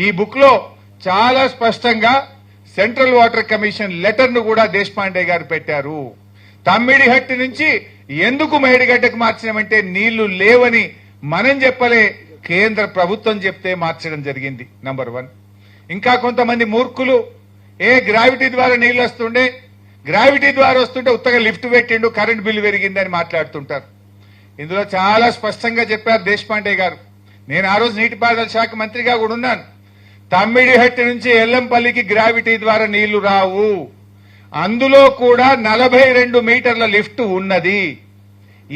ఈ బుక్ లో చాలా స్పష్టంగా సెంట్రల్ వాటర్ కమిషన్ లెటర్ ను కూడా దేశపాండే గారు పెట్టారు. తమ్మిడిహట్టి నుంచి ఎందుకు మేడిగడ్డకు మార్చినామంటే నీళ్లు లేవని మనం చెప్పలే, కేంద్ర ప్రభుత్వం చెప్తే మార్చడం జరిగింది. నంబర్ 1. ఇంకా కొంతమంది మూర్ఖులు గ్రావిటీ ద్వారా నీళ్లు వస్తుండే, గ్రావిటీ ద్వారా వస్తుంటే ఉత్తగా లిఫ్ట్ పెట్టిండు, కరెంట్ బిల్లు పెరిగిందని మాట్లాడుతుంటారు. ఇందులో చాలా స్పష్టంగా చెప్పారు దేశపాండే గారు. నేను ఆ రోజు నీటిపారుదల శాఖ మంత్రిగా కూడా ఉన్నాను. తమ్మిడిహట్టి నుంచి ఎల్లంపల్లికి గ్రావిటీ ద్వారా నీళ్లు రావు. అందులో కూడా 42 మీటర్ల లిఫ్ట్ ఉన్నది.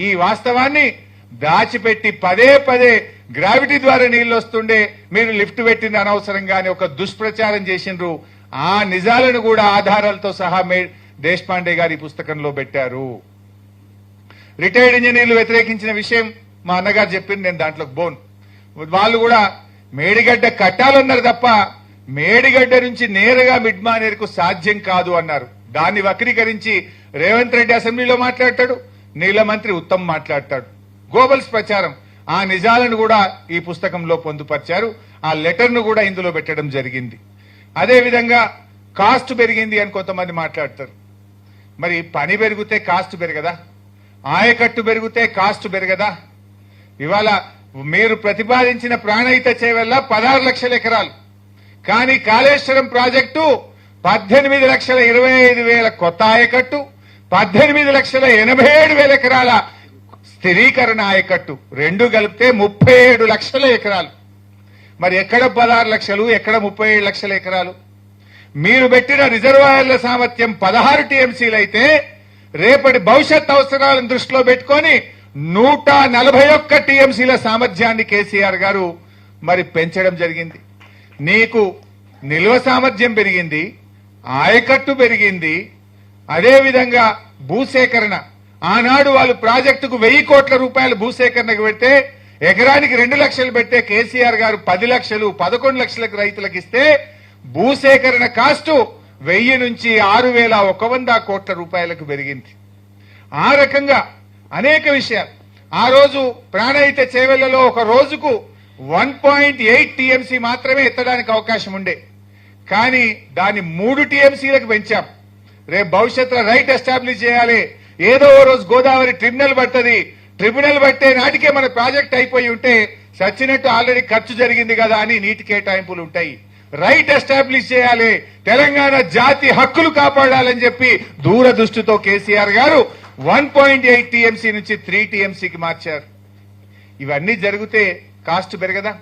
ఈ వాస్తవాన్ని దాచిపెట్టి పదే పదే గ్రావిటీ ద్వారా నీళ్లు వస్తుండే మీరు లిఫ్ట్ పెట్టింది అనవసరంగానే ఒక దుష్ప్రచారం చేసిండ్రు. ఆ నిజాలను కూడా ఆధారాలతో సహా దేశపాండే గారి పుస్తకంలో పెట్టారు. రిటైర్డ్ ఇంజనీర్లు వ్యతిరేకించిన విషయం మా అన్నగారు చెప్పింది, నేను దాంట్లోకి బోన్. వాళ్ళు కూడా మేడిగడ్డ కట్టాలన్నారు తప్ప మేడిగడ్డ నుంచి నేరుగా మిడ్ మానేరుకు సాధ్యం కాదు అన్నారు. దాన్ని వక్రీకరించి రేవంత్ రెడ్డి అసెంబ్లీలో మాట్లాడతాడు, నీళ్ల మంత్రి ఉత్తమ్ మాట్లాడతాడు. గోబల్స్ ప్రచారం. ఆ నిజాలను కూడా ఈ పుస్తకంలో పొందుపరిచారు. ఆ లెటర్ ను కూడా ఇందులో పెట్టడం జరిగింది. అదే విధంగా కాస్ట్ పెరిగింది అని కొంతమంది మాట్లాడతారు. మరి పని పెరిగితే కాస్ట్ పెరగదా? ఆయకట్టు పెరిగితే కాస్ట్ పెరగదా? ఇవాళ మీరు ప్రతిపాదించిన ప్రాణహిత చేవల్ల 16 లక్షల ఎకరాలు, కానీ కాళేశ్వరం ప్రాజెక్టు 18,25,000 కొత్త ఆయకట్టు, 18,87,000 ఎకరాల స్థిరీకరణ ఆయకట్టు, రెండు కలిపితే 37 లక్షల ఎకరాలు. మరి ఎక్కడ 16 లక్షలు, ఎక్కడ 37 లక్షల ఎకరాలు? మీరు పెట్టిన రిజర్వాయర్ల సామర్థ్యం 16 టీఎంసీలు అయితే రేపటి భవిష్యత్ అవసరాలను దృష్టిలో పెట్టుకొని 141 టీఎంసీల సామర్థ్యాన్ని కేసీఆర్ గారు మరి పెంచడం జరిగింది. నీకు నిల్వ సామర్థ్యం పెరిగింది, ఆయకట్టు పెరిగింది, అదేవిధంగా భూసేకరణ. ఆనాడు వాళ్ళు ప్రాజెక్టుకు 1000 కోట్ల రూపాయలు భూసేకరణకు పెడితే ఎకరానికి 2 లక్షలు పెట్టే కేసీఆర్ గారు 10 లక్షలు 11 లక్షలకు రైతులకు ఇస్తే భూసేకరణ కాస్టు 1000 నుంచి 6,100 కోట్ల రూపాయలకు పెరిగింది. ఆ రకంగా అనేక విషయాలు. ఆ రోజు ప్రాణహిత చేవెళ్లలో ఒక రోజుకు 1.8 టీఎంసీ మాత్రమే ఎత్తడానికి అవకాశం ఉండే, కానీ దాన్ని 3 టీఎంసీలకు పెంచాం. రేపు భవిష్యత్తులో రైట్ ఎస్టాబ్లిష్ చేయాలి. ఏదో ఓ రోజు గోదావరి ట్రిబ్యునల్ పడుతుంది, ట్రిబ్యునల్ పట్టే నాటికే మన ప్రాజెక్ట్ అయిపోయి ఉంటే సచ్చినట్టు ఆల్రెడీ ఖర్చు జరిగింది కదా అని నీటి కేటాయింపులు ఉంటాయి. రైట్ ఎస్టాబ్లిష్ చేయాలి, తెలంగాణ జాతి హక్కులు కాపాడాలని చెప్పి దూరదృష్టితో కేసీఆర్ గారు 1.8 టీఎంసీ నుంచి 3 టీఎంసీకి మార్చారు. ఇవన్నీ జరిగితే కాస్ట్ పెరగదా?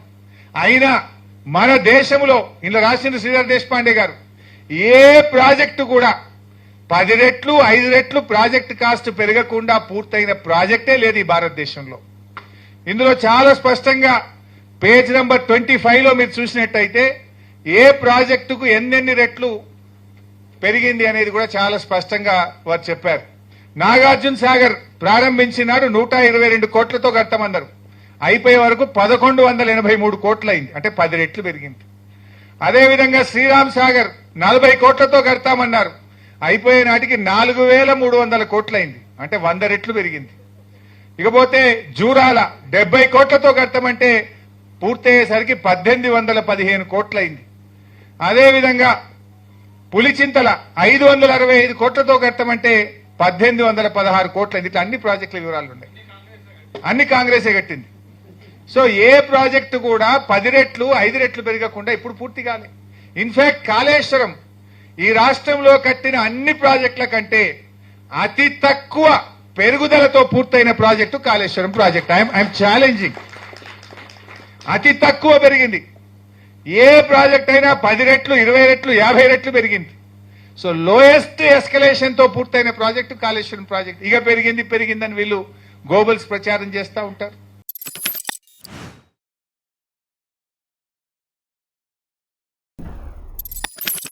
అయినా మన దేశంలో ఇందులో రాసిన శ్రీధర్ దేశపాండే గారు ఏ ప్రాజెక్టు కూడా 10 రెట్లు 5 రెట్లు ప్రాజెక్టు కాస్ట్ పెరగకుండా పూర్తయిన ప్రాజెక్టే లేదు ఈ భారతదేశంలో. ఇందులో చాలా స్పష్టంగా పేజ్ నంబర్ 25లో మీరు చూసినట్టయితే ఏ ప్రాజెక్టుకు ఎన్నెన్ని రెట్లు పెరిగింది అనేది కూడా చాలా స్పష్టంగా వారు చెప్పారు. నాగార్జున సాగర్ ప్రారంభించినాడు 122 కోట్లతో కట్టమన్నారు, అయిపోయే వరకు 1183 కోట్లు అయింది, అంటే 10 రెట్లు పెరిగింది. అదేవిధంగా శ్రీరామ్ సాగర్ 40 కోట్లతో కడతామన్నారు, అయిపోయే నాటికి 4,300 కోట్లయింది, అంటే 100 రెట్లు పెరిగింది. ఇకపోతే జూరాల 70 కోట్లతో కడతామంటే పూర్తయ్యేసరికి 1815 కోట్లయింది. అదేవిధంగా పులిచింతల 565 కోట్లతో కట్టమంటే 1816 కోట్లయింది. ఇట్లా అన్ని ప్రాజెక్టుల వివరాలు ఉన్నాయి, అన్ని కాంగ్రెసే కట్టింది. సో ఏ ప్రాజెక్టు కూడా 10 రెట్లు 5 రెట్లు పెరగకుండా ఇప్పుడు పూర్తి కాలే. ఇన్ఫాక్ట్ కాళేశ్వరం ఈ రాష్ట్రంలో కట్టిన అన్ని ప్రాజెక్టుల కంటే అతి తక్కువ పెరుగుదలతో పూర్తయిన project Kaleshwaram project. I'm challenging. అతి తక్కువ పెరిగింది. ఏ ప్రాజెక్ట్ అయినా 10 రెట్లు 20 రెట్లు 50 రెట్లు పెరిగింది. సో లోయెస్ట్ ఎస్కలేషన్ తో పూర్తయిన ప్రాజెక్టు కాళేశ్వరం ప్రాజెక్ట్. ఇక పెరిగిందని వీళ్ళు గోబల్స్ ప్రచారం చేస్తూ ఉంటారు.